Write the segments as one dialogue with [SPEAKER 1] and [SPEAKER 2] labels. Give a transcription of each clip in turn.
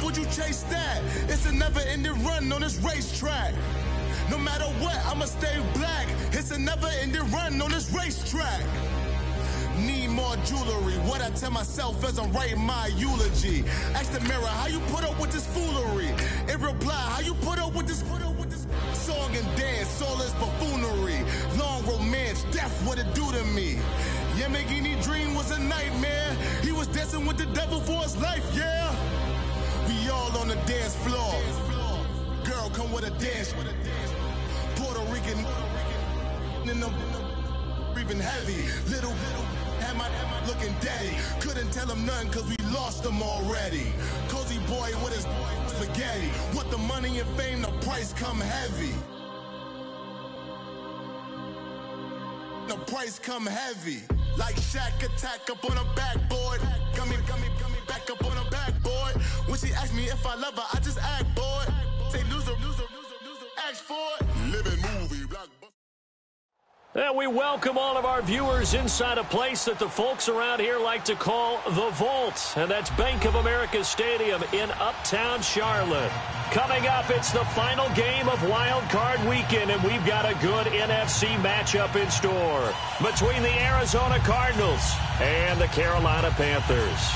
[SPEAKER 1] would you chase that? It's a never-ending run on this racetrack. No matter what, I'ma stay black. It's a never-ending run on this racetrack. Need more jewelry. What I tell myself as I'm writing my eulogy. Ask the mirror, how you put up with this foolery? In reply, how you put up with this song and dance, all this buffoonery. Long romance, death, what it do to me? Yamagini dream was a nightmare. He was dancing with the devil for his life, yeah. We all on the dance floor. Girl, come with a dance. Puerto Rican in the breathing heavy. Little had my looking daddy. Couldn't tell him nothing cause we lost him already. Cozy boy with his spaghetti. Want the money and fame, the price come heavy. The price come heavy. Like Shaq attack up on a backboard. Gummy, back up on a backboard. When she asked me if I love her, I just act bored. Say loser, ask for it. Living movie, blockbuster.
[SPEAKER 2] And we welcome all of our viewers inside a place that the folks around here like to call the Vault. And that's Bank of America Stadium in Uptown Charlotte. Coming up, it's the final game of Wild Card Weekend, and we've got a good NFC matchup in store between the Arizona Cardinals and the Carolina Panthers.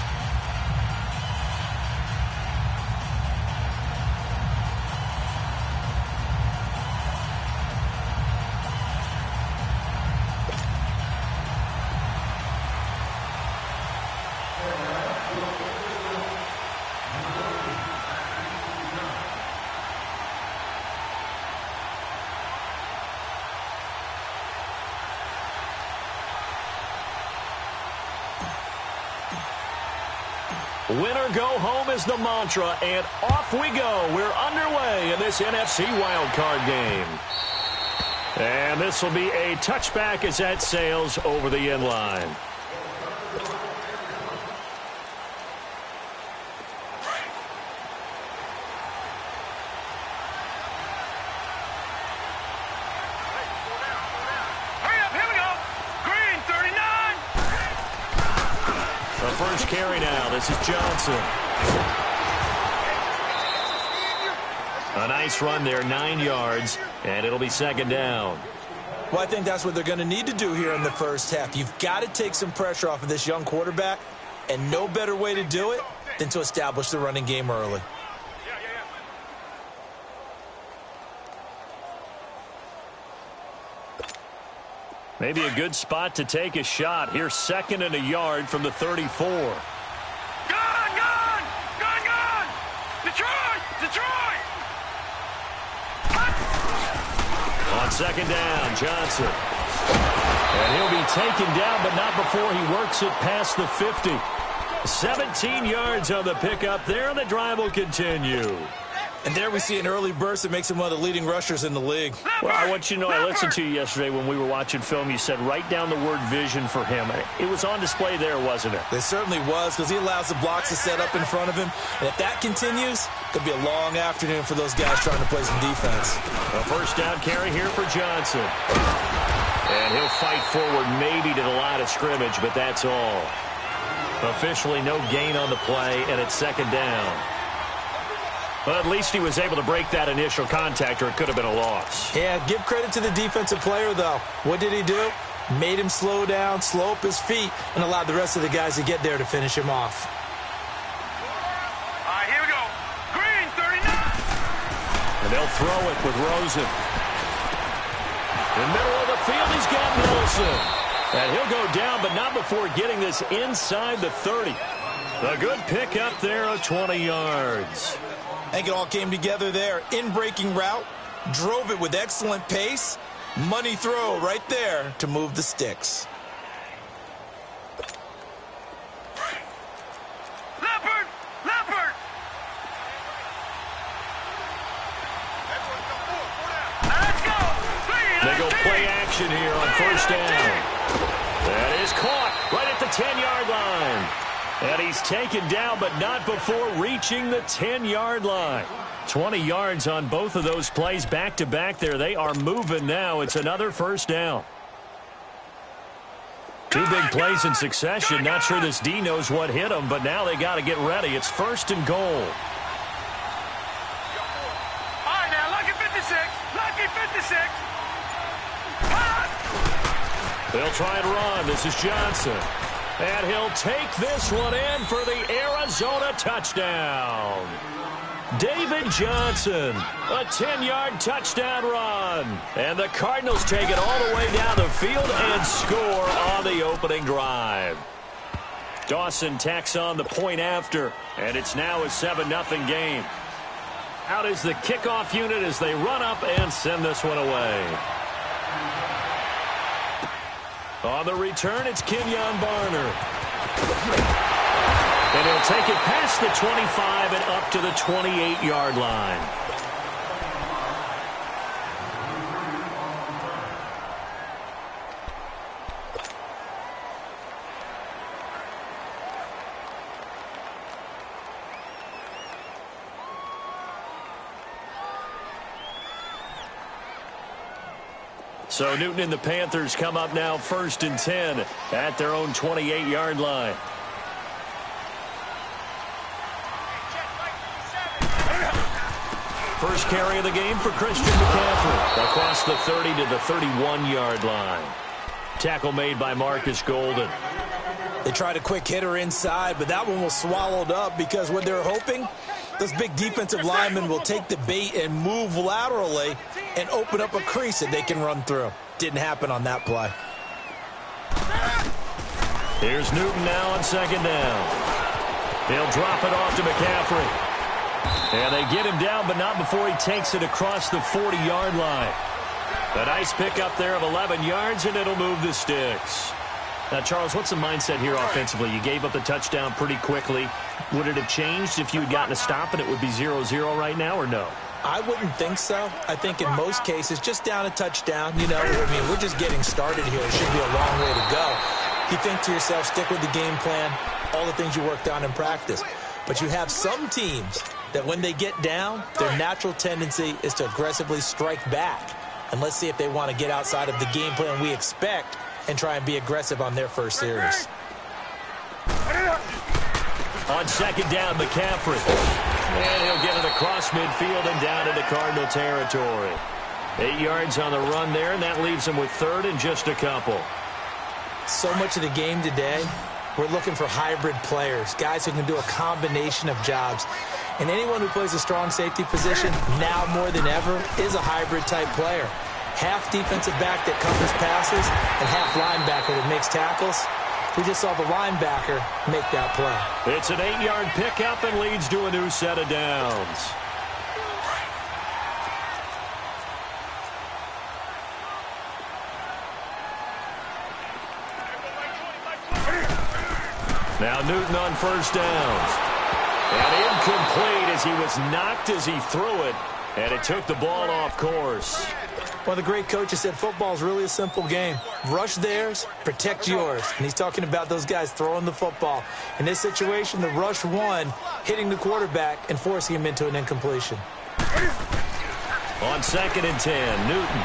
[SPEAKER 2] Winner go home is the mantra, and off we go. We're underway in this NFC wildcard game. And this will be a touchback as that sails over the end line. First carry now. This is Johnson. A nice run there, 9 yards, and it'll be second down.
[SPEAKER 3] Well, I think that's what they're going to need to do here in the first half. You've got to take some pressure off of this young quarterback, and no better way to do it than to establish the running game early.
[SPEAKER 2] Maybe a good spot to take a shot. Here's 2nd and a yard from the 34.
[SPEAKER 4] Gone! Detroit!
[SPEAKER 2] On second down, Johnson. And he'll be taken down, but not before he works it past the 50. 17 yards on the pickup there, and the drive will continue.
[SPEAKER 3] And there we see an early burst that makes him one of the leading rushers in the league.
[SPEAKER 2] Well, I want you to know, I listened to you yesterday when we were watching film. You said write down the word vision for him. It was on display there, wasn't it?
[SPEAKER 3] It certainly was, because he allows the blocks to set up in front of him. And if that continues, it could be a long afternoon for those guys trying to play some defense.
[SPEAKER 2] A first down carry here for Johnson. And he'll fight forward maybe to the line of scrimmage, but that's all. Officially no gain on the play, and it's second down. But at least he was able to break that initial contact, or it could have been a loss.
[SPEAKER 3] Yeah, give credit to the defensive player, though. What did he do? Made him slow down, slow up his feet, and allowed the rest of the guys to get there to finish him off.
[SPEAKER 4] All right, here we go. Green, 39.
[SPEAKER 2] And they'll throw it with Rosen. In the middle of the field, he's got Wilson. And he'll go down, but not before getting this inside the 30. A good pickup there of 20 yards.
[SPEAKER 3] I think it all came together there. In-breaking route, drove it with excellent pace. Money throw right there to move the sticks.
[SPEAKER 4] Leopard! Let's go!
[SPEAKER 2] They go play action here on first down. That is caught right at the 10-yard line. And he's taken down, but not before reaching the 10-yard line. 20 yards on both of those plays back-to-back there. They are moving now. It's another first down. Two big plays in succession. Not sure this D knows what hit him, but now they got to get ready. It's 1st and goal. They'll try and run. This is Johnson. And he'll take this one in for the Arizona touchdown. David Johnson, a 10-yard touchdown run. And the Cardinals take it all the way down the field and score on the opening drive. Dawson tacks on the point after, and it's now a 7-0 game. Out is the kickoff unit as they run up and send this one away. On the return, it's Kenyon Barner. And he'll take it past the 25 and up to the 28-yard line. So Newton and the Panthers come up now 1st and 10 at their own 28-yard line. First carry of the game for Christian McCaffrey across the 30 to the 31-yard line. Tackle made by Marcus Golden.
[SPEAKER 3] They tried a quick hitter inside, but that one was swallowed up because what they're hoping, those big defensive linemen will take the bait and move laterally and open up a crease that they can run through. Didn't happen on that play.
[SPEAKER 2] Here's Newton now on 2nd down. They'll drop it off to McCaffrey. And they get him down, but not before he takes it across the 40-yard line. A nice pickup there of 11 yards, and it'll move the sticks. Now, Charles, what's the mindset here offensively? You gave up the touchdown pretty quickly. Would it have changed if you had gotten a stop and it would be 0-0 right now, or no?
[SPEAKER 3] I wouldn't think so. I think in most cases, just down a touchdown, you know, I mean, we're just getting started here. It should be a long way to go. You think to yourself, stick with the game plan, all the things you worked on in practice. But you have some teams that when they get down, their natural tendency is to aggressively strike back. And let's see if they want to get outside of the game plan we expect and try and be aggressive on their first series.
[SPEAKER 2] On 2nd down, McCaffrey. And he'll get it across midfield and down into Cardinal territory. 8 yards on the run there, and that leaves him with 3rd and just a couple.
[SPEAKER 3] So much of the game today, we're looking for hybrid players, guys who can do a combination of jobs. And anyone who plays a strong safety position, now more than ever, is a hybrid-type player. Half defensive back that covers passes and half linebacker that makes tackles. We just saw the linebacker make that play.
[SPEAKER 2] It's an 8-yard pickup and leads to a new set of downs. Now Newton on 1st downs. And incomplete as he was knocked as he threw it. And it took the ball off course.
[SPEAKER 3] Well, the great coach has said football is really a simple game. Rush theirs, protect yours. And he's talking about those guys throwing the football. In this situation, the rush won, hitting the quarterback and forcing him into an incompletion.
[SPEAKER 2] On 2nd and 10, Newton.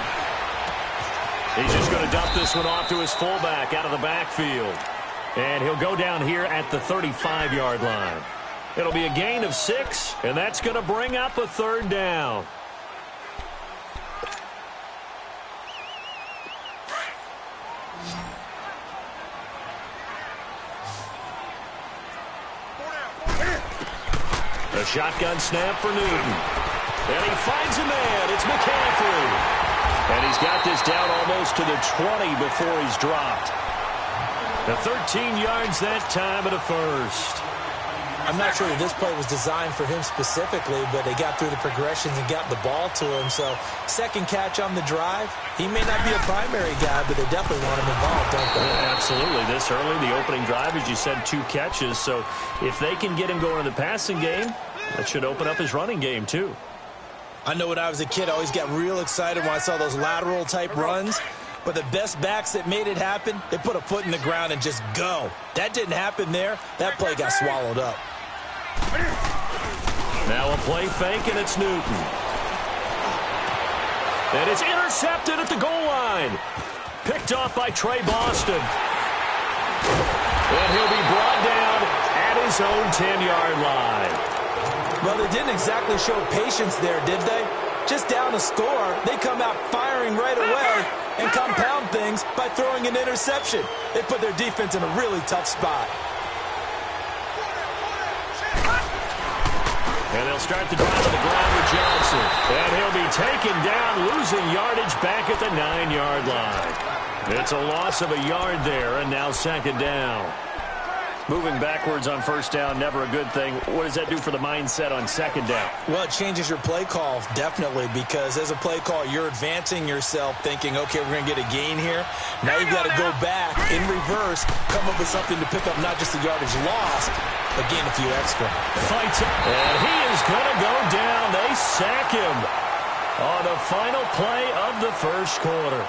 [SPEAKER 2] He's just going to dump this one off to his fullback out of the backfield. And he'll go down here at the 35-yard line. It'll be a gain of 6, and that's going to bring up a 3rd down. A shotgun snap for Newton. And he finds a man. It's McCaffrey. And he's got this down almost to the 20 before he's dropped. The 13 yards that time at a 1st.
[SPEAKER 3] I'm not sure that this play was designed for him specifically, but they got through the progressions and got the ball to him. So 2nd catch on the drive. He may not be a primary guy, but they definitely want him involved, don't they?
[SPEAKER 2] Yeah, absolutely. This early, the opening drive, as you said, 2 catches. So if they can get him going in the passing game, that should open up his running game too.
[SPEAKER 3] I know when I was a kid, I always got real excited when I saw those lateral-type runs. But the best backs that made it happen, they put a foot in the ground and just go. That didn't happen there. That play got swallowed up.
[SPEAKER 2] Now a play fake, and it's Newton. And it's intercepted at the goal line. Picked off by Trey Boston. And he'll be brought down at his own 10-yard line.
[SPEAKER 3] Well, they didn't exactly show patience there, did they? Just down a score, they come out firing right away and compound things by throwing an interception. They put their defense in a really tough spot.
[SPEAKER 2] And they'll start the drive on the ground with Johnson. And he'll be taken down, losing yardage back at the 9-yard line. It's a loss of a yard there, and now second down. Moving backwards on first down, never a good thing. What does that do for the mindset on second down?
[SPEAKER 3] Well, it changes your play call, definitely, because as a play call, you're advancing yourself thinking, okay, we're going to get a gain here. Now you've got to go back in reverse, come up with something to pick up not just the yardage lost, but gain a few extra.
[SPEAKER 2] Fights it, and he is going to go down. They sack him on the final play of the first quarter.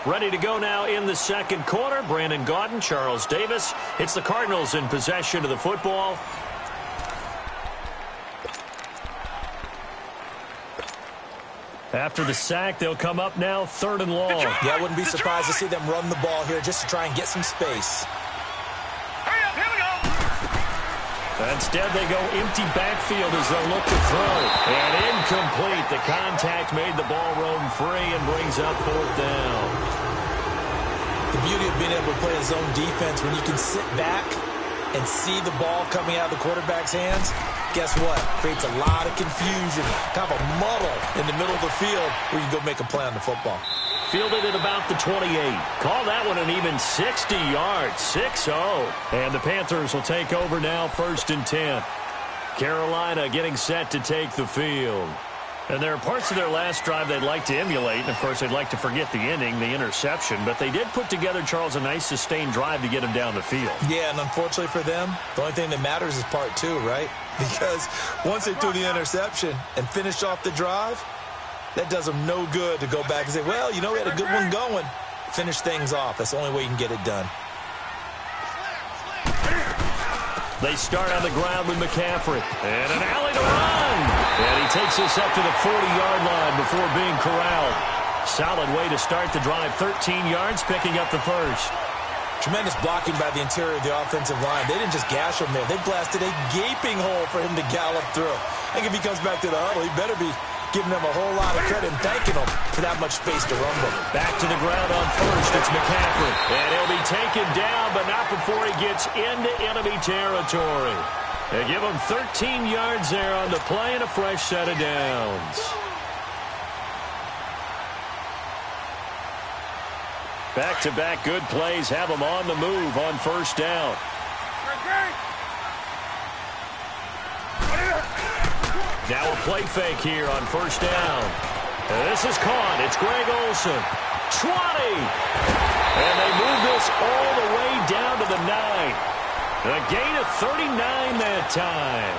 [SPEAKER 2] Ready to go now in the second quarter. Brandon Gaudin, Charles Davis. It's the Cardinals in possession of the football. After the sack, they'll come up now, 3rd and long.
[SPEAKER 3] Yeah, I wouldn't be surprised to see them run the ball here just to try and get some space.
[SPEAKER 4] Hurry up, here we go.
[SPEAKER 2] Instead, they go empty backfield as they'll look to throw. And incomplete. The contact made the ball roam free and brings up 4th down.
[SPEAKER 3] The beauty of being able to play a zone defense, when you can sit back and see the ball coming out of the quarterback's hands, guess what? Creates a lot of confusion, kind of a muddle in the middle of the field where you can go make a play on the football.
[SPEAKER 2] Fielded at about the 28. Call that one an even 60 yards, 6-0. And the Panthers will take over now, 1st and 10. Carolina getting set to take the field. And there are parts of their last drive they'd like to emulate. And, of course, they'd like to forget the ending, the interception. But they did put together, Charles, a nice sustained drive to get him down the field.
[SPEAKER 3] Yeah, and unfortunately for them, the only thing that matters is part 2, right? Because once they threw the interception and finished off the drive, that does them no good to go back and say, well, you know, we had a good one going. Finish things off. That's the only way you can get it done.
[SPEAKER 2] They start on the ground with McCaffrey. And an alley to run. And he takes us up to the 40-yard line before being corralled. Solid way to start the drive. 13 yards, picking up the first.
[SPEAKER 3] Tremendous blocking by the interior of the offensive line. They didn't just gash him there. They blasted a gaping hole for him to gallop through. I think if he comes back to the huddle, he better be giving them a whole lot of credit and thanking them for that much space to rumble.
[SPEAKER 2] Back to the ground on first. It's McCaffrey. And he'll be taken down, but not before he gets into enemy territory. They give him 13 yards there on the play and a fresh set of downs. Back-to-back good plays have them on the move on first down. Now a play fake here on first down. This is caught. It's Greg Olsen. 20. And they move this all the way down to the 9. A gain of 39 that time.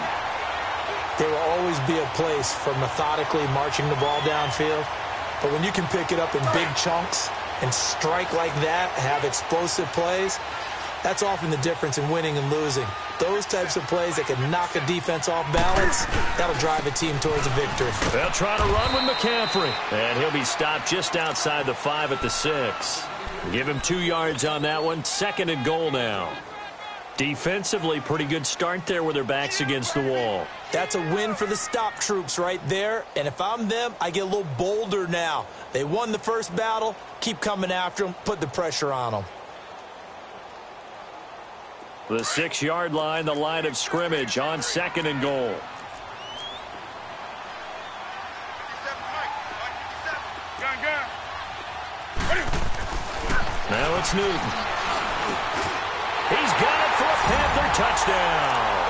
[SPEAKER 3] There will always be a place for methodically marching the ball downfield. But when you can pick it up in big chunks and strike like that, have explosive plays, that's often the difference in winning and losing. Those types of plays that can knock a defense off balance, that'll drive a team towards a victory.
[SPEAKER 2] They'll try to run with McCaffrey. And he'll be stopped just outside the 5 at the 6. Give him 2 yards on that one. 2nd and goal now. Defensively, pretty good start there with their backs against the wall.
[SPEAKER 3] That's a win for the stop troops right there. And if I'm them, I get a little bolder now. They won the first battle. Keep coming after them. Put the pressure on them.
[SPEAKER 2] The 6-yard line, the line of scrimmage on 2nd and goal. Now it's Newton. He's got it for a Panther touchdown.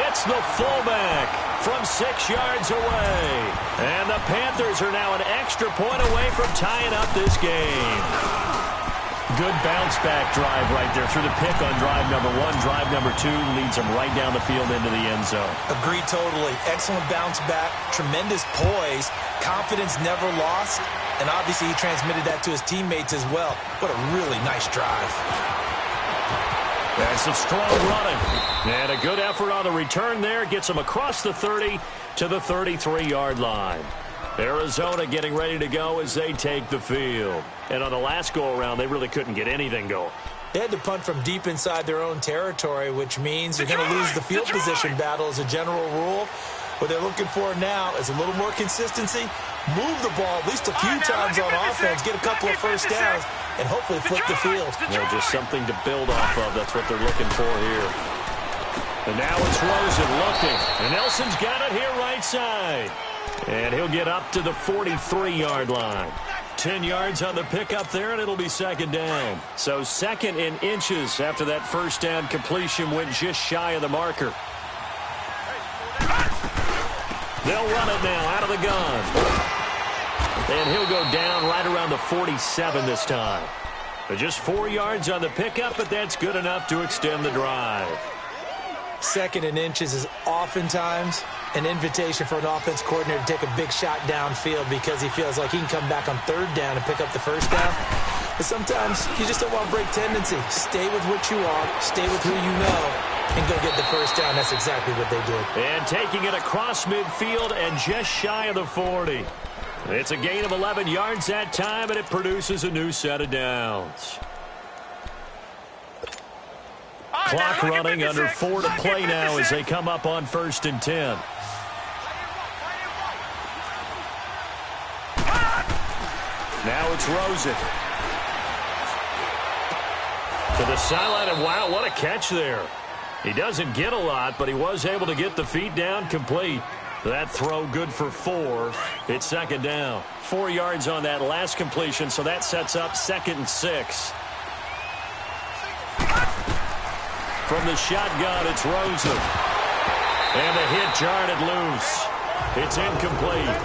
[SPEAKER 2] It's the fullback from 6 yards away. And the Panthers are now an extra point away from tying up this game. Good bounce-back drive right there through the pick on drive number 1. Drive number 2 leads them right down the field into the end zone.
[SPEAKER 3] Agree totally. Excellent bounce-back, tremendous poise, confidence never lost, and obviously he transmitted that to his teammates as well. What a really nice drive.
[SPEAKER 2] That's some strong running. And a good effort on the return there. Gets them across the 30 to the 33-yard line. Arizona getting ready to go as they take the field. And on the last go-around, they really couldn't get anything going.
[SPEAKER 3] They had to punt from deep inside their own territory, which means you're going to lose the field position battle as a general rule. What they're looking for now is a little more consistency, move the ball at least a few times on offense, get a couple of first downs, and hopefully flip the field.
[SPEAKER 2] Just something to build off of. That's what they're looking for here. And now it's Rosen looking. And Nelson's got it here right side. And he'll get up to the 43-yard line. 10 yards on the pickup there, and it'll be second down. So second in inches after that first down completion went just shy of the marker. They'll run it now out of the gun. And he'll go down right around the 47 this time. Just 4 yards on the pickup, but that's good enough to extend the drive.
[SPEAKER 3] Second in inches is oftentimes an invitation for an offense coordinator to take a big shot downfield because he feels like he can come back on third down and pick up the first down. But sometimes you just don't want to break tendency. Stay with what you are, stay with who you know, and go get the first down. That's exactly what they did.
[SPEAKER 2] And taking it across midfield and just shy of the 40. It's a gain of 11 yards that time, and it produces a new set of downs. Clock running, under 4 to play now as they come up on 1st and 10. Now it's Rosen. To the sideline, and wow, what a catch there. He doesn't get a lot, but he was able to get the feet down complete. That throw good for 4. It's second down. 4 yards on that last completion, so that sets up 2nd and 6. From the shotgun, it's Rosen. And the hit jarred it loose. It's incomplete.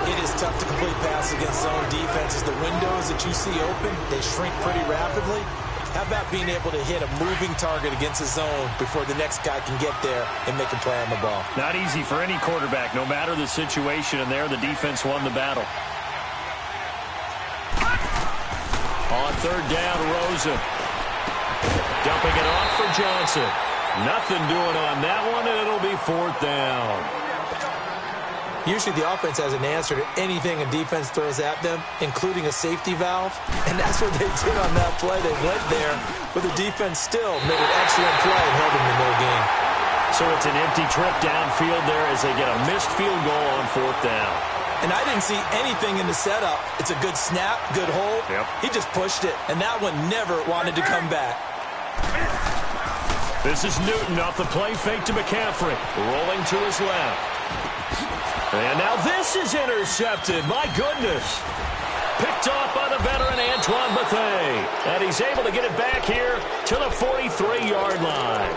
[SPEAKER 3] It is tough to complete passes against zone defenses. The windows that you see open, they shrink pretty rapidly. How about being able to hit a moving target against a zone before the next guy can get there and make a play on the ball?
[SPEAKER 2] Not easy for any quarterback, no matter the situation, and there the defense won the battle. On third down, Rosen. Dumping it off for Johnson. Nothing doing on that one, and it'll be 4th down.
[SPEAKER 3] Usually the offense has an answer to anything a defense throws at them, including a safety valve. And that's what they did on that play. They went there, but the defense still made an excellent play and held them to no gain.
[SPEAKER 2] So it's an empty trip downfield there as they get a missed field goal on 4th down.
[SPEAKER 3] And I didn't see anything in the setup. It's a good snap, good hold.
[SPEAKER 2] Yep.
[SPEAKER 3] He just pushed it, and that one never wanted to come back.
[SPEAKER 2] This is Newton off the play fake to McCaffrey. Rolling to his left. And now this is intercepted. My goodness. Picked off by the veteran Antoine Bethea. And he's able to get it back here to the 43-yard line.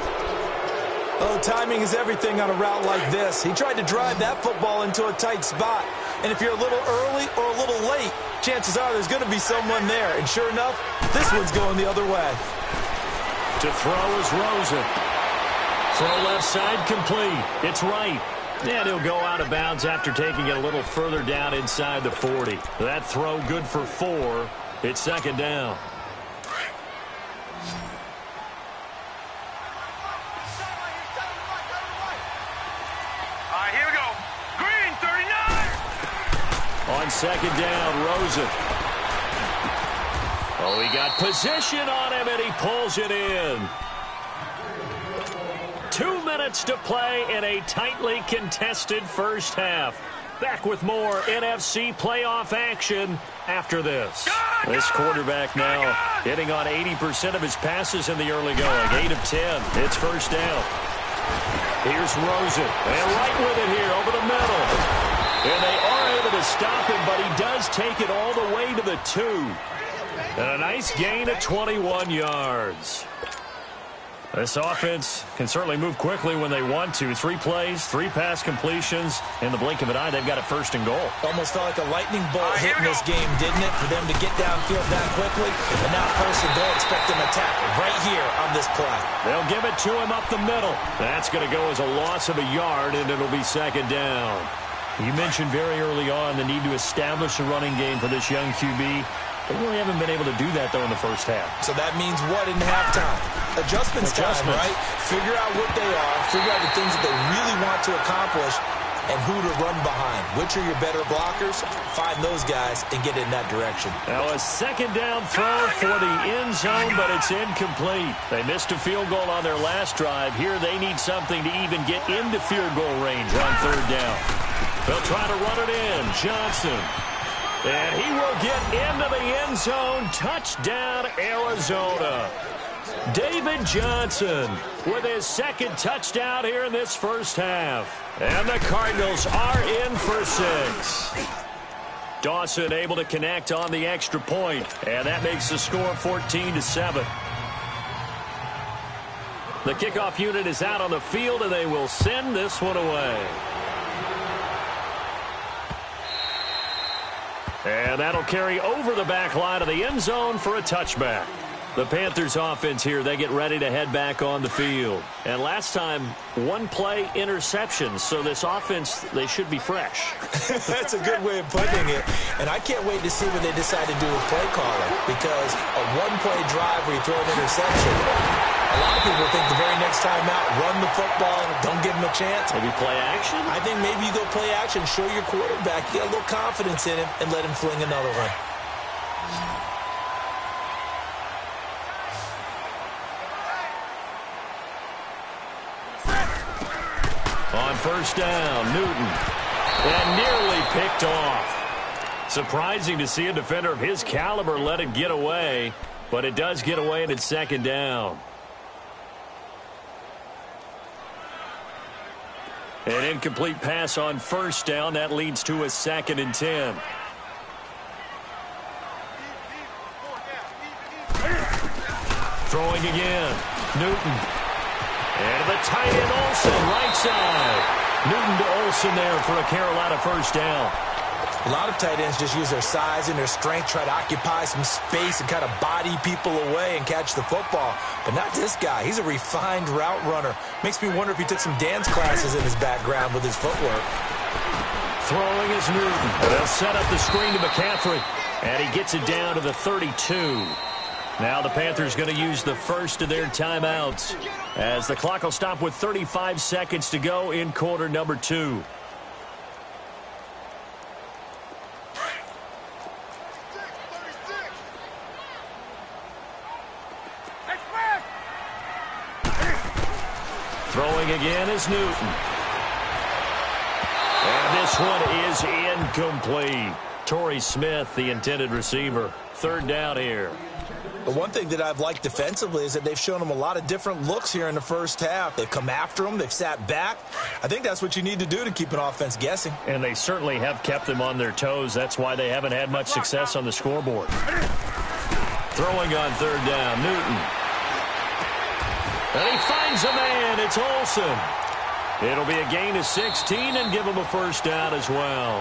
[SPEAKER 3] Oh, timing is everything on a route like this. He tried to drive that football into a tight spot. And if you're a little early or a little late, chances are there's going to be someone there. And sure enough, this one's going the other way.
[SPEAKER 2] To throw is Rosen. Throw left side complete. It's right. And he'll go out of bounds after taking it a little further down inside the 40. That throw good for 4. It's second down.
[SPEAKER 4] Here we go. Green, 39.
[SPEAKER 2] On second down, Rosen. Oh, he got position on him, and he pulls it in. 2 minutes to play in a tightly contested first half. Back with more NFC playoff action after this. This quarterback now hitting on 80% of his passes in the early going. 8 of 10. It's first down. Here's Rosen. And right with it here over the middle. And they are able to stop him, but he does take it all the way to the 2. And a nice gain of 21 yards. This offense can certainly move quickly when they want to. 3 plays, 3 pass completions. In the blink of an eye, they've got it first and goal.
[SPEAKER 3] Almost felt like a lightning bolt hit in this game, didn't it? For them to get downfield that quickly. And now first and goal, expect them to attack right here on this play.
[SPEAKER 2] They'll give it to him up the middle. That's going to go as a loss of a yard, and it'll be second down. You mentioned very early on the need to establish a running game for this young QB. They really haven't been able to do that, though, in the first half.
[SPEAKER 3] So that means what in halftime? Adjustments time, right? Figure out what they are, figure out the things that they really want to accomplish, and who to run behind. Which are your better blockers? Find those guys and get in that direction.
[SPEAKER 2] Now a second down throw for the end zone, but it's incomplete. They missed a field goal on their last drive. Here they need something to even get into field goal range on third down. They'll try to run it in. Johnson. And he will get into the end zone. Touchdown, Arizona. David Johnson with his second touchdown here in this first half. And the Cardinals are in for 6. Dawson able to connect on the extra point, and that makes the score 14-7. The kickoff unit is out on the field, and they will send this one away. And that'll carry over the back line of the end zone for a touchback. The Panthers offense here, they get ready to head back on the field. And last time, one play interception. So this offense, they should be fresh.
[SPEAKER 3] That's a good way of putting it. And I can't wait to see what they decide to do with play calling. Because a one-play drive where you throw an interception, a lot of people think the very next time out, run the football, don't give him a chance.
[SPEAKER 2] Maybe play action?
[SPEAKER 3] I think maybe you go play action, show your quarterback, get a little confidence in him, and let him fling another one.
[SPEAKER 2] On first down, Newton. And nearly picked off. Surprising to see a defender of his caliber let it get away, but it does get away and it's second down. An incomplete pass on first down. That leads to a 2nd and 10. Throwing again. Newton. And the tight end Olsen, right side. Newton to Olsen there for a Carolina first down.
[SPEAKER 3] A lot of tight ends just use their size and their strength, try to occupy some space and kind of body people away and catch the football. But not this guy. He's a refined route runner. Makes me wonder if he took some dance classes in his background with his footwork.
[SPEAKER 2] Throwing is Newton. They'll set up the screen to McCaffrey. And he gets it down to the 32. Now the Panthers going to use the first of their timeouts as the clock will stop with 35 seconds to go in quarter number 2. Throwing again is Newton. And this one is incomplete. Torrey Smith, the intended receiver. Third down here.
[SPEAKER 3] The one thing that I've liked defensively is that they've shown them a lot of different looks here in the first half. They've come after them. They've sat back. I think that's what you need to do to keep an offense guessing.
[SPEAKER 2] And they certainly have kept them on their toes. That's why they haven't had much success on the scoreboard. Throwing on third down, Newton. And he finds a man. It's Olsen. It'll be a gain of 16 and give him a first down as well.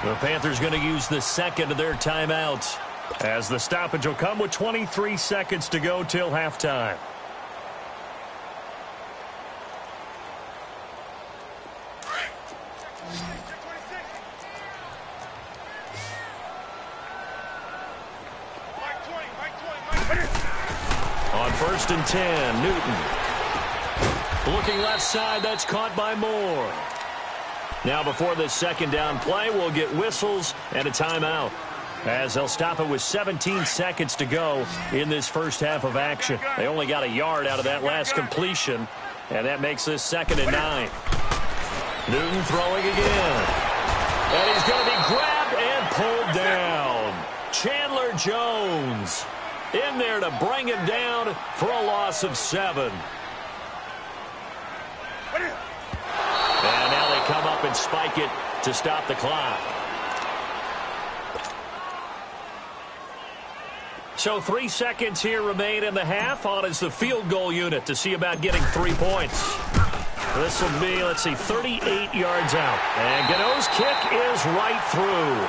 [SPEAKER 2] The Panthers going to use the second of their timeouts, as the stoppage will come with 23 seconds to go till halftime. On first and 10, Newton. Looking left side, that's caught by Moore. Now before this second down play, we'll get whistles and a timeout, as they'll stop it with 17 seconds to go in this first half of action. They only got a yard out of that last completion, and that makes this 2nd and 9. Newton throwing again. And he's going to be grabbed and pulled down. Chandler Jones in there to bring him down for a loss of 7. And now they come up and spike it to stop the clock. So 3 seconds here remain in the half. On is the field goal unit to see about getting 3 points. This will be, let's see, 38 yards out. And Gano's kick is right through.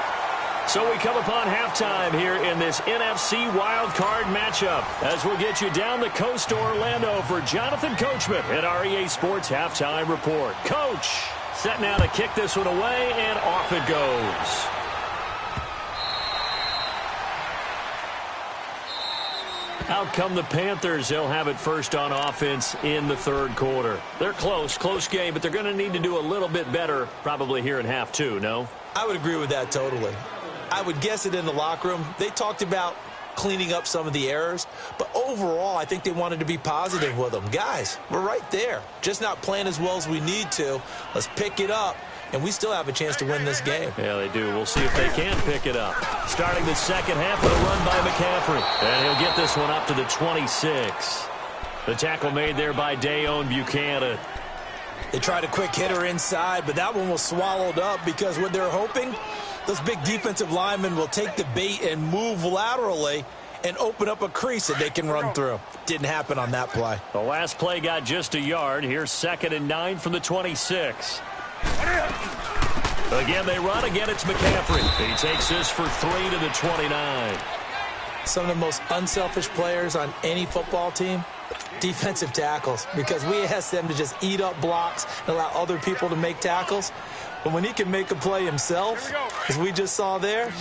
[SPEAKER 2] So we come upon halftime here in this NFC wildcard matchup, as we'll get you down the coast to Orlando for Jonathan Coachman at our EA Sports Halftime Report. Coach, set now to kick this one away, and off it goes. Out come the Panthers. They'll have it first on offense in the third quarter. They're close game, but they're going to need to do a little bit better probably here in half two, no?
[SPEAKER 3] I would agree with that totally. I would guess it in the locker room. They talked about cleaning up some of the errors, but overall, I think they wanted to be positive with them. Guys, we're right there. Just not playing as well as we need to. Let's pick it up, and we still have a chance to win this game.
[SPEAKER 2] Yeah, they do. We'll see if they can pick it up. Starting the second half with a run by McCaffrey. And he'll get this one up to the 26. The tackle made there by Dayon Buchanan.
[SPEAKER 3] They tried a quick hitter inside, but that one was swallowed up because what they're hoping, those big defensive linemen will take the bait and move laterally and open up a crease that they can run through. Didn't happen on that play.
[SPEAKER 2] The last play got just a yard. Here's 2nd and 9 from the 26. Again, they run. Again, it's McCaffrey. He takes this for 3 to the 29.
[SPEAKER 3] Some of the most unselfish players on any football team, defensive tackles, because we ask them to just eat up blocks and allow other people to make tackles. But when he can make a play himself, as we just saw there,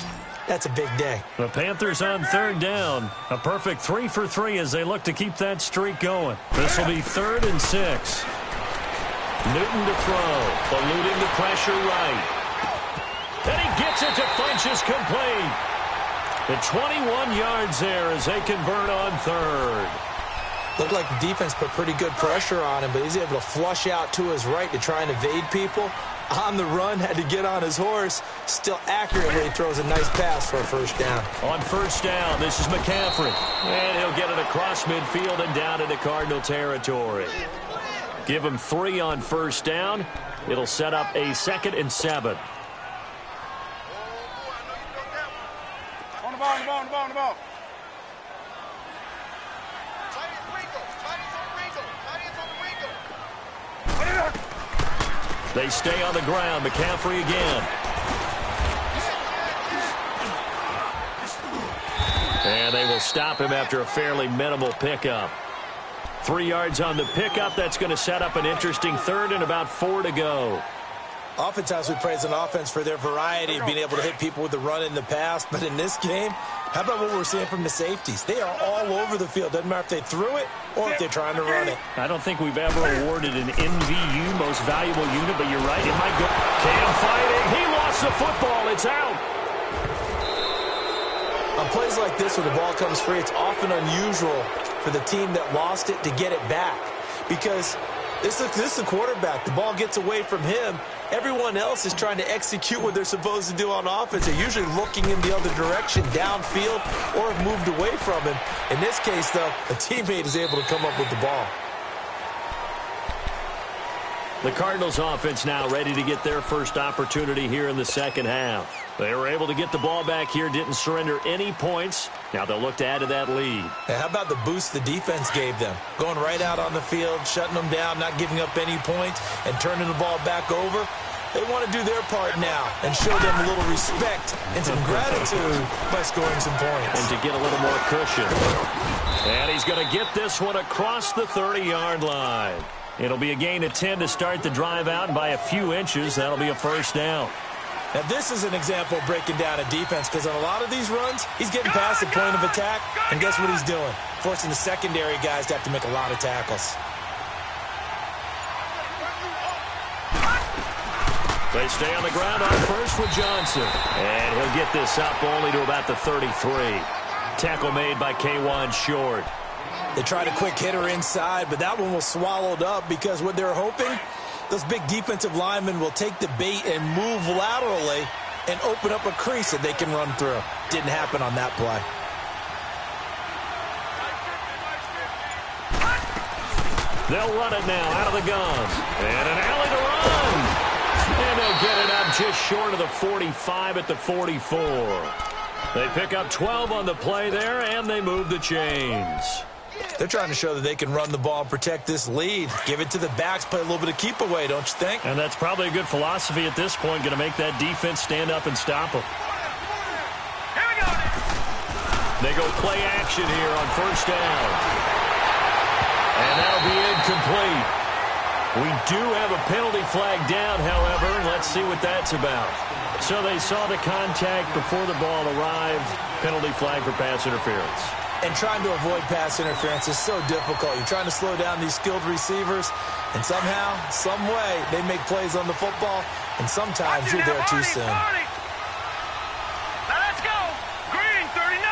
[SPEAKER 3] that's a big day.
[SPEAKER 2] The Panthers on 3rd down. A perfect 3 for 3 as they look to keep that streak going. This will be 3rd and 6. Newton to throw, eluding the pressure right. And he gets it to Funchess complete. The 21 yards there as they convert on 3rd.
[SPEAKER 3] Looked like the defense put pretty good pressure on him, but he's able to flush out to his right to try and evade people. On the run, had to get on his horse. Still accurately throws a nice pass for a 1st down.
[SPEAKER 2] On 1st down, this is McCaffrey. And he'll get it across midfield and down into Cardinal territory. Give him 3 on 1st down. It'll set up a 2nd and 7.
[SPEAKER 4] On the ball.
[SPEAKER 2] They stay on the ground. McCaffrey again. And they will stop him after a fairly minimal pickup. 3 yards on the pickup. That's going to set up an interesting 3rd and about 4 to go.
[SPEAKER 3] Oftentimes we praise an offense for their variety of being able to hit people with the run in the past. But in this game, how about what we're seeing from the safeties? They are all over the field. Doesn't matter if they threw it or if they're trying to run it.
[SPEAKER 2] I don't think we've ever awarded an MVU, most valuable unit, but you're right. It might go. Cam fighting. He lost the football. It's out.
[SPEAKER 3] On plays like this where the ball comes free, it's often unusual for the team that lost it to get it back. Because this is the quarterback. The ball gets away from him. Everyone else is trying to execute what they're supposed to do on offense. They're usually looking in the other direction, downfield, or have moved away from him. In this case, though, a teammate is able to come up with the ball.
[SPEAKER 2] The Cardinals offense now ready to get their first opportunity here in the second half. They were able to get the ball back here, didn't surrender any points. Now they'll look to add to that lead.
[SPEAKER 3] And how about the boost the defense gave them? Going right out on the field, shutting them down, not giving up any points, and turning the ball back over. They want to do their part now and show them a little respect and some gratitude by scoring some points.
[SPEAKER 2] And to get a little more cushion. And he's going to get this one across the 30-yard line. It'll be a gain of 10 to start the drive out, and by a few inches, that'll be a 1st down.
[SPEAKER 3] Now, this is an example of breaking down a defense, because on a lot of these runs, he's getting past the point of attack, and guess what he's doing? Forcing the secondary guys to have to make a lot of tackles.
[SPEAKER 2] They stay on the ground on 1st with Johnson. And he'll get this up only to about the 33. Tackle made by K'Wan Short.
[SPEAKER 3] They tried a quick hitter inside, but that one was swallowed up because what they're hoping, those big defensive linemen will take the bait and move laterally and open up a crease that they can run through. Didn't happen on that play.
[SPEAKER 2] They'll run it now out of the gun. And an alley to run. And they'll get it up just short of the 45 at the 44. They pick up 12 on the play there, and they move the chains.
[SPEAKER 3] They're trying to show that they can run the ball and protect this lead. Give it to the backs, play a little bit of keep away, don't you think?
[SPEAKER 2] And that's probably a good philosophy at this point, going to make that defense stand up and stop them.
[SPEAKER 4] Here we go.
[SPEAKER 2] They go play action here on 1st down. And that'll be incomplete. We do have a penalty flag down, however. Let's see what that's about. So they saw the contact before the ball arrived. Penalty flag for pass interference.
[SPEAKER 3] And trying to avoid pass interference is so difficult. You're trying to slow down these skilled receivers, and somehow, some way, they make plays on the football, and sometimes you're there too soon.
[SPEAKER 4] Now let's go. Green, 39.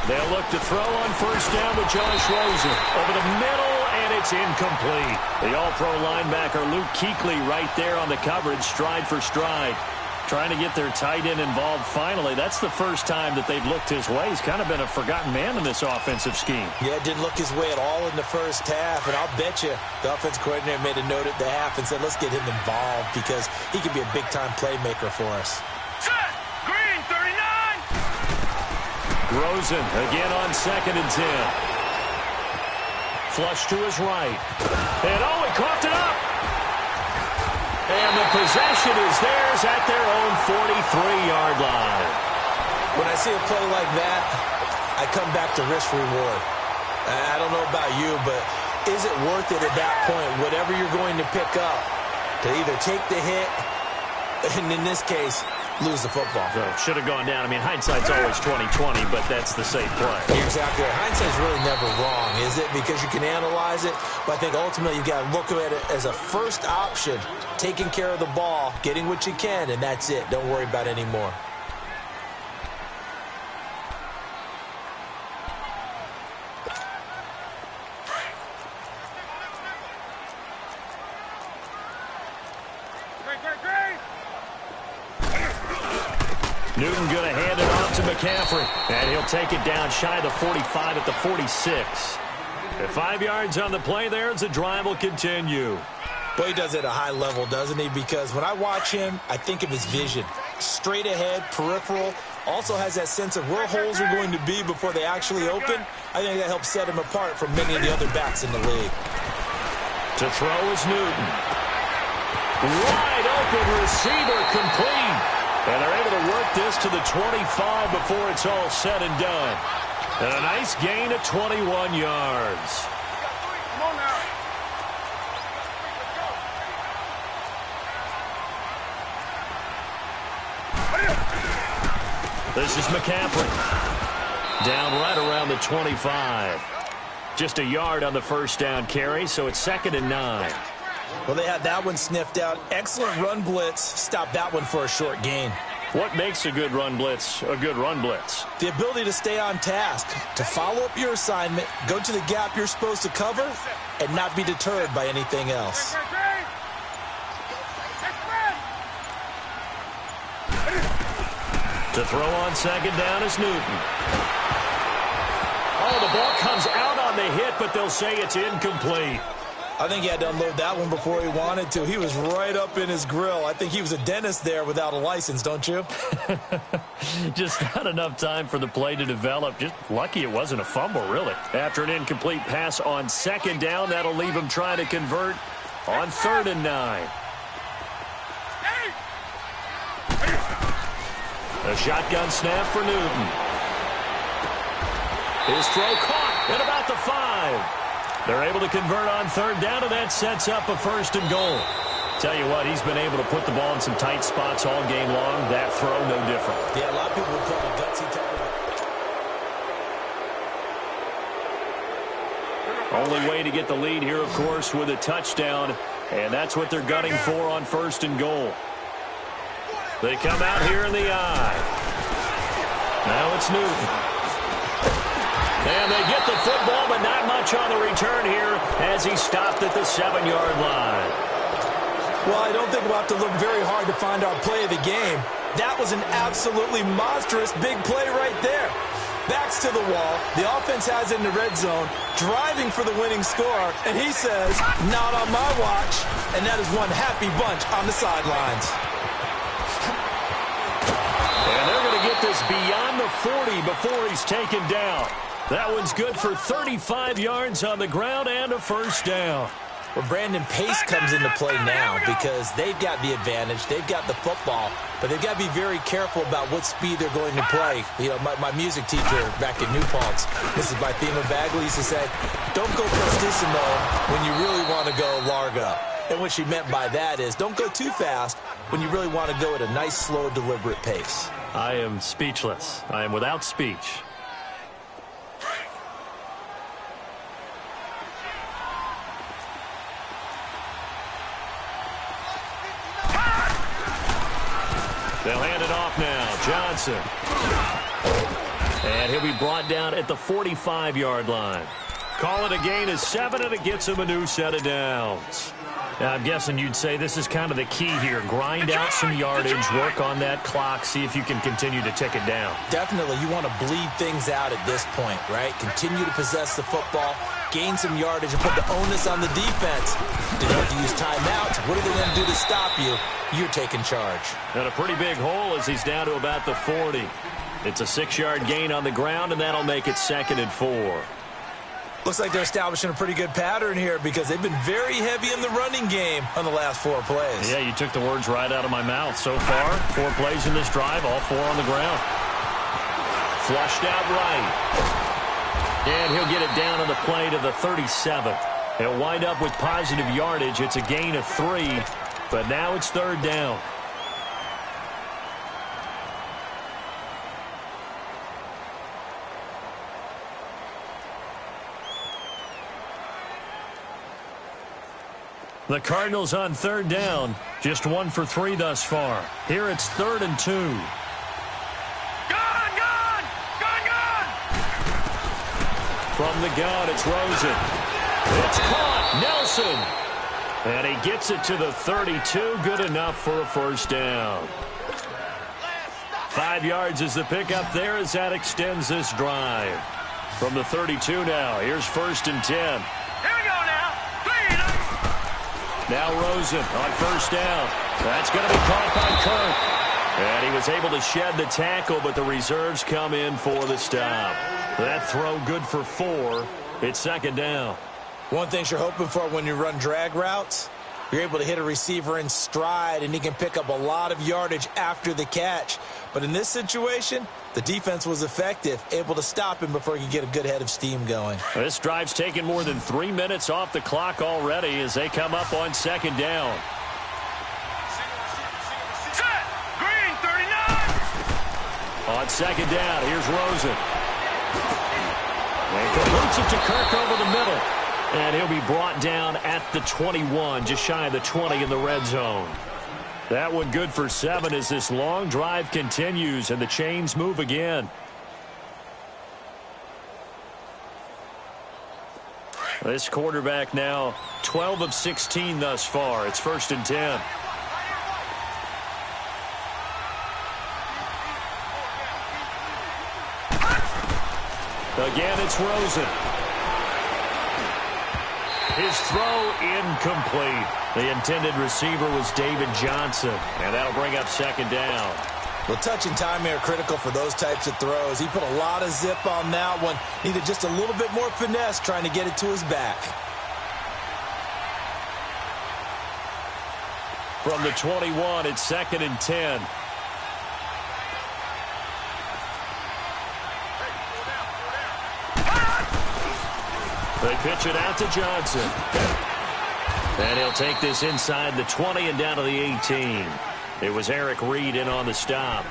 [SPEAKER 2] They'll look to throw on first down with Josh Rosen. Over the middle, and it's incomplete. The all-pro linebacker Luke Kuechly right there on the coverage, stride for stride. Trying to get their tight end involved finally. That's the first time that they've looked his way. He's kind of been a forgotten man in this offensive scheme.
[SPEAKER 3] Yeah, didn't look his way at all in the first half, and I'll bet you the offensive coordinator made a note at the half and said, let's get him involved because he could be a big-time playmaker for us.
[SPEAKER 4] Set. Green, 39.
[SPEAKER 2] Rosen again on 2nd and 10. Flush to his right. And he coughed it up. And the possession is theirs at their own 43-yard line.
[SPEAKER 3] When I see a play like that, I come back to risk-reward. I don't know about you, but is it worth it at that point, whatever you're going to pick up, to either take the hit, and in this case, lose the football?
[SPEAKER 2] So should have gone down. I mean, hindsight's always 20/20, but that's the safe play.
[SPEAKER 3] You're exactly right. Hindsight's really never wrong, is it? Because you can analyze it, but I think ultimately you've got to look at it as a first option, taking care of the ball, getting what you can, and that's it. Don't worry about it anymore.
[SPEAKER 2] Newton going to hand it off to McCaffrey. And he'll take it down shy of the 45 at the 46. At 5 yards on the play there as the drive will continue.
[SPEAKER 3] Boy, he does it at a high level, doesn't he? Because when I watch him, I think of his vision. Straight ahead, peripheral. Also has that sense of where holes are going to be before they actually open. I think that helps set him apart from many of the other backs in the league.
[SPEAKER 2] To throw is Newton. Wide open receiver complete. And they're able to work this to the 25 before it's all said and done. And a nice gain of 21 yards.
[SPEAKER 4] Come on now.
[SPEAKER 2] This is McCaffrey. Down right around the 25. Just a yard on the first down carry, so it's 2nd and 9.
[SPEAKER 3] Well, they had that one sniffed out. Excellent run blitz. Stopped that one for a short gain.
[SPEAKER 2] What makes a good run blitz a good run blitz?
[SPEAKER 3] The ability to stay on task, to follow up your assignment, go to the gap you're supposed to cover, and not be deterred by anything else.
[SPEAKER 2] To throw on 2nd down is Newton. Oh, the ball comes out on the hit, but they'll say it's incomplete.
[SPEAKER 3] I think he had to unload that one before he wanted to. He was right up in his grill. I think he was a dentist there without a license, don't you?
[SPEAKER 2] Just not enough time for the play to develop. Just lucky it wasn't a fumble, really. After an incomplete pass on 2nd down, that'll leave him trying to convert on 3rd and 9. A shotgun snap for Newton. His throw caught at about the 5. They're able to convert on 3rd down, and that sets up a 1st and goal. Tell you what, he's been able to put the ball in some tight spots all game long. That throw, no different.
[SPEAKER 3] Yeah, a lot of people would call it gutsy type of...
[SPEAKER 2] Only way to get the lead here, of course, with a touchdown, and that's what they're gunning for on 1st and goal. They come out here in the eye. Now it's Newton. And they get the football, but not much on the return here as he stopped at the 7-yard line.
[SPEAKER 3] Well, I don't think we'll have to look very hard to find our play of the game. That was an absolutely monstrous big play right there. Backs to the wall. The offense has it in the red zone, driving for the winning score, and he says, not on my watch. And that is one happy bunch on the sidelines.
[SPEAKER 2] And they're going to get this beyond the 40 before he's taken down. That one's good for 35 yards on the ground and a 1st down.
[SPEAKER 3] Well, Brandon, pace comes into play now because they've got the advantage. They've got the football, but they've got to be very careful about what speed they're going to play. You know, my music teacher back in New Paltz, Mrs. Bythema Bagley, used to say, don't go prestissimo when you really want to go largo. And what she meant by that is don't go too fast when you really want to go at a nice, slow, deliberate pace.
[SPEAKER 2] I am speechless. I am without speech. They'll hand it off now. Johnson. And he'll be brought down at the 45-yard line. Call it a gain of 7, and it gets him a new set of downs. Now, I'm guessing you'd say this is kind of the key here. Grind out some yardage, work on that clock, see if you can continue to tick it down.
[SPEAKER 3] Definitely, you want to bleed things out at this point, right? Continue to possess the football, gain some yardage, and put the onus on the defense. Do you have to use timeouts? What are they going to do to stop you? You're taking charge.
[SPEAKER 2] And a pretty big hole as he's down to about the 40. It's a 6-yard gain on the ground, and that'll make it 2nd and 4.
[SPEAKER 3] Looks like they're establishing a pretty good pattern here because they've been very heavy in the running game on the last 4 plays.
[SPEAKER 2] Yeah, you took the words right out of my mouth. So far, 4 plays in this drive, all 4 on the ground. Flushed out right. And he'll get it down on the play to the 37. He'll wind up with positive yardage. It's a gain of 3, but now it's 3rd down. The Cardinals on 3rd down. Just 1 for 3 thus far. Here it's 3rd and 2.
[SPEAKER 4] Gun!
[SPEAKER 2] From the gun, it's Rosen. It's caught. Nelson. And he gets it to the 32. Good enough for a 1st down. 5 yards is the pickup there as that extends this drive. From the 32 now, here's 1st and 10.
[SPEAKER 4] Here we go now. 3.
[SPEAKER 2] Now Rosen on 1st down. That's going to be caught by Kirk. And he was able to shed the tackle, but the reserves come in for the stop. That throw good for 4. It's 2nd down.
[SPEAKER 3] One thing you're hoping for when you run drag routes, you're able to hit a receiver in stride, and he can pick up a lot of yardage after the catch. But in this situation, the defense was effective, able to stop him before he could get a good head of steam going.
[SPEAKER 2] This drive's taken more than 3 minutes off the clock already as they come up on 2nd down.
[SPEAKER 4] Set. Green, 39.
[SPEAKER 2] On 2nd down, here's Rosen. And completes it to Kirk over the middle. And he'll be brought down at the 21, just shy of the 20 in the red zone. That one good for 7 as this long drive continues and the chains move again. This quarterback now 12 of 16 thus far. It's 1st and 10. Again, it's Rosen. His throw incomplete. The intended receiver was David Johnson, and that'll bring up 2nd down.
[SPEAKER 3] Well, touch and time are critical for those types of throws. He put a lot of zip on that one. Needed just a little bit more finesse trying to get it to his back.
[SPEAKER 2] From the 21, it's 2nd and 10. They pitch it out to Johnson. And he'll take this inside the 20 and down to the 18. It was Eric Reed in on the stop.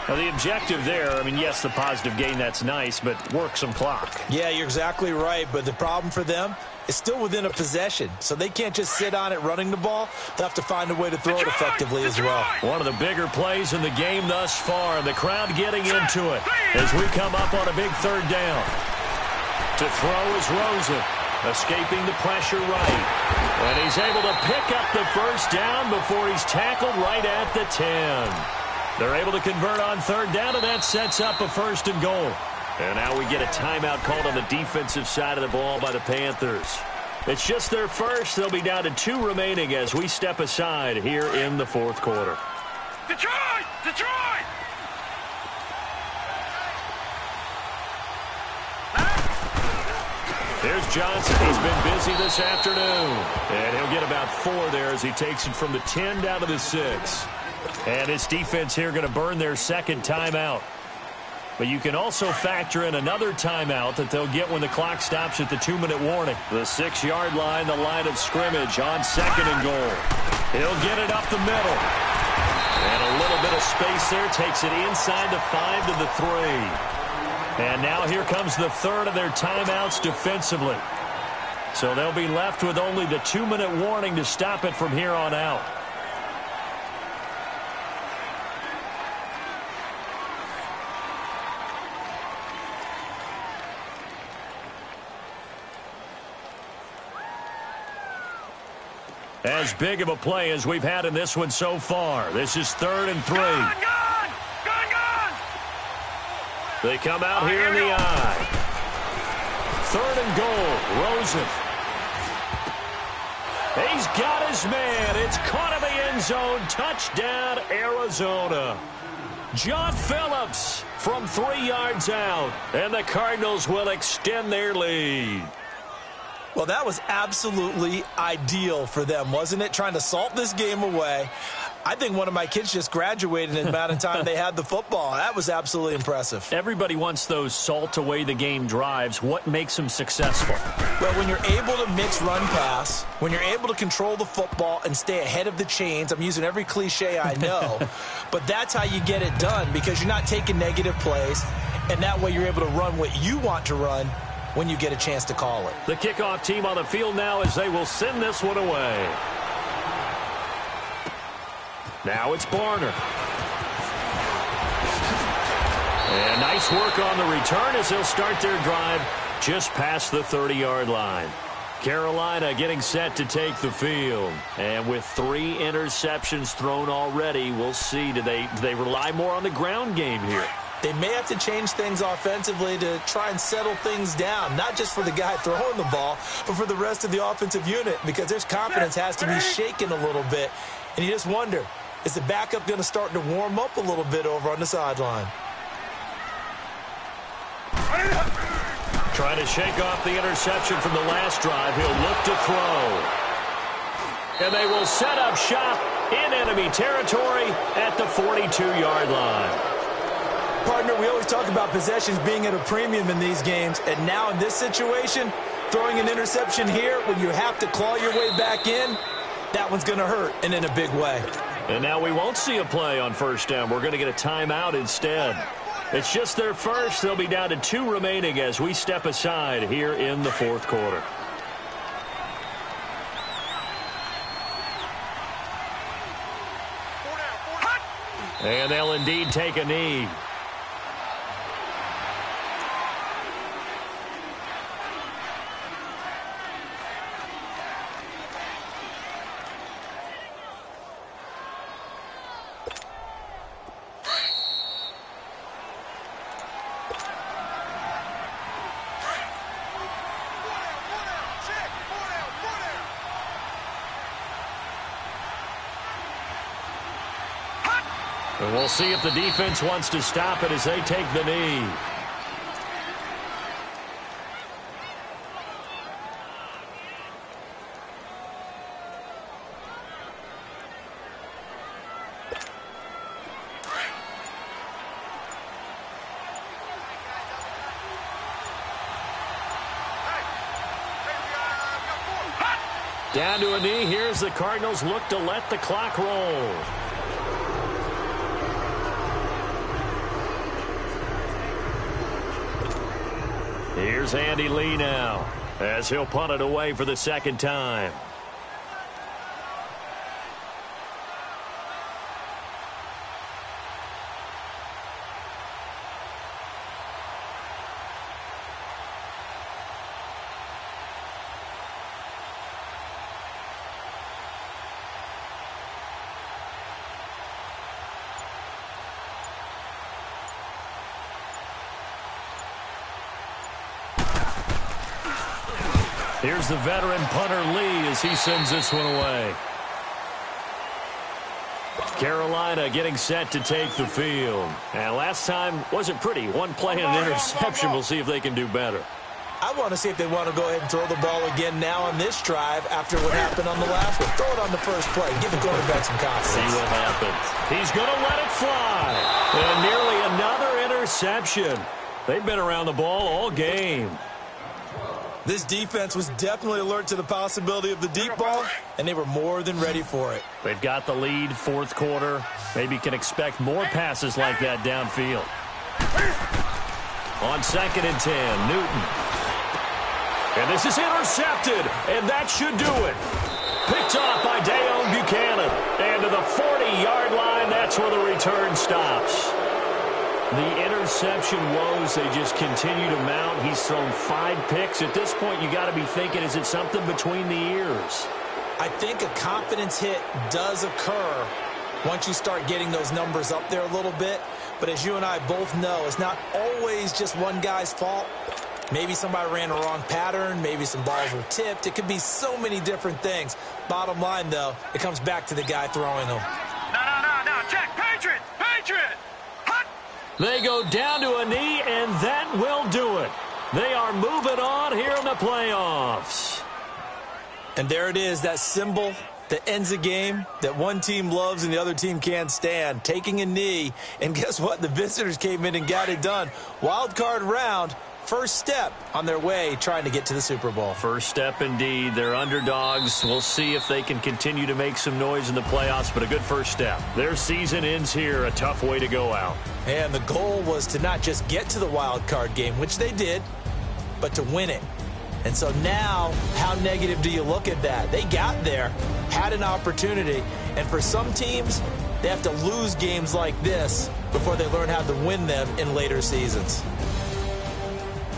[SPEAKER 2] Now, the objective there, I mean, yes, the positive gain, that's nice, but work some clock.
[SPEAKER 3] Yeah, you're exactly right, but the problem for them is still within a possession, so they can't just sit on it running the ball. They'll have to find a way to throw it effectively as well.
[SPEAKER 2] One of the bigger plays in the game thus far, and the crowd getting into it as we come up on a big 3rd down. To throw is Rosen, escaping the pressure right. And he's able to pick up the 1st down before he's tackled right at the 10. They're able to convert on 3rd down, and that sets up a 1st and goal. And now we get a timeout called on the defensive side of the ball by the Panthers. It's just their first. They'll be down to 2 remaining as we step aside here in the 4th quarter.
[SPEAKER 4] Detroit! Detroit!
[SPEAKER 2] Here's Johnson. He's been busy this afternoon. And he'll get about 4 there as he takes it from the 10 down to the 6. And this defense here going to burn their 2nd timeout. But you can also factor in another timeout that they'll get when the clock stops at the 2-minute warning. The 6-yard line, the line of scrimmage on 2nd and goal. He'll get it up the middle. And a little bit of space there. Takes it inside the 5 to the 3. And now here comes the 3rd of their timeouts defensively. So they'll be left with only the 2-minute warning to stop it from here on out. As big of a play as we've had in this one so far. This is 3rd and 3.
[SPEAKER 4] Gun!
[SPEAKER 2] They come out here in the eye. 3rd and goal. Rosen. He's got his man. It's caught in the end zone. Touchdown, Arizona. John Phillips from 3 yards out. And the Cardinals will extend their lead.
[SPEAKER 3] Well, that was absolutely ideal for them, wasn't it? Trying to salt this game away. I think one of my kids just graduated in the amount of time they had the football. That was absolutely impressive.
[SPEAKER 2] Everybody wants those salt away the game drives. What makes them successful?
[SPEAKER 3] Well, when you're able to mix run-pass, when you're able to control the football and stay ahead of the chains, I'm using every cliche I know, but that's how you get it done because you're not taking negative plays, and that way you're able to run what you want to run when you get a chance to call it.
[SPEAKER 2] The kickoff team on the field now as they will send this one away. Now it's Barner. And nice work on the return as they'll start their drive just past the 30-yard line. Carolina getting set to take the field. And with 3 interceptions thrown already, we'll see. Do they rely more on the ground game here?
[SPEAKER 3] They may have to change things offensively to try and settle things down, not just for the guy throwing the ball, but for the rest of the offensive unit, because their confidence has to be shaken a little bit. And you just wonder, is the backup going to start to warm up a little bit over on the sideline?
[SPEAKER 2] Trying to shake off the interception from the last drive. He'll look to throw. And they will set up shop in enemy territory at the 42-yard line.
[SPEAKER 3] Partner, we always talk about possessions being at a premium in these games, and now in this situation, throwing an interception here when you have to claw your way back in, that one's going to hurt, and in a big way.
[SPEAKER 2] And now we won't see a play on first down. We're going to get a timeout instead. It's just their first. They'll be down to 2 remaining as we step aside here in the 4th quarter. And they'll indeed take a knee. And we'll see if the defense wants to stop it as they take the knee. Down to a knee. Here's the Cardinals look to let the clock roll. Here's Andy Lee now as he'll punt it away for the 2nd time. Here's the veteran punter Lee as he sends this one away. Carolina getting set to take the field. And last time wasn't pretty. One play and an interception. We'll see if they can do better.
[SPEAKER 3] I want to see if they want to go ahead and throw the ball again now on this drive after what happened on the last one. Throw it on the first play. Give the quarterback some confidence.
[SPEAKER 2] See what happens. He's going to let it fly. And nearly another interception. They've been around the ball all game.
[SPEAKER 3] This defense was definitely alert to the possibility of the deep ball, and they were more than ready for it.
[SPEAKER 2] They've got the lead, 4th quarter. Maybe can expect more passes like that downfield. On 2nd and 10, Newton. And this is intercepted, and that should do it. Picked off by Dayon Buchanan. And to the 40-yard line, that's where the return stops. The interception woes, they just continue to mount. He's thrown 5 picks. At this point, you got to be thinking, is it something between the ears?
[SPEAKER 3] I think a confidence hit does occur once you start getting those numbers up there a little bit. But as you and I both know, it's not always just one guy's fault. Maybe somebody ran a wrong pattern. Maybe some balls were tipped. It could be so many different things. Bottom line, though, it comes back to the guy throwing them.
[SPEAKER 4] No. Check. Patriot. Hut.
[SPEAKER 2] They go down to a knee, and that will do it. They are moving on here in the playoffs.
[SPEAKER 3] And there it is, that symbol that ends a game that one team loves and the other team can't stand, taking a knee. And guess what? The visitors came in and got it done. Wild card round, first step on their way trying to get to the Super Bowl.
[SPEAKER 2] First step indeed. They're underdogs. We'll see if they can continue to make some noise in the playoffs, but a good first step. Their season ends here, a tough way to go out.
[SPEAKER 3] And the goal was to not just get to the wild card game, which they did, but to win it. And so now, how negative do you look at that? They got there, had an opportunity, and for some teams, they have to lose games like this before they learn how to win them in later seasons.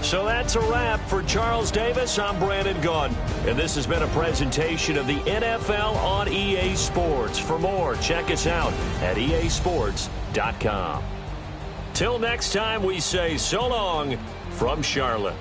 [SPEAKER 2] So that's a wrap for Charles Davis. I'm Brandon Gunn, and this has been a presentation of the NFL on EA Sports. For more, check us out at easports.com. Till next time, we say so long from Charlotte.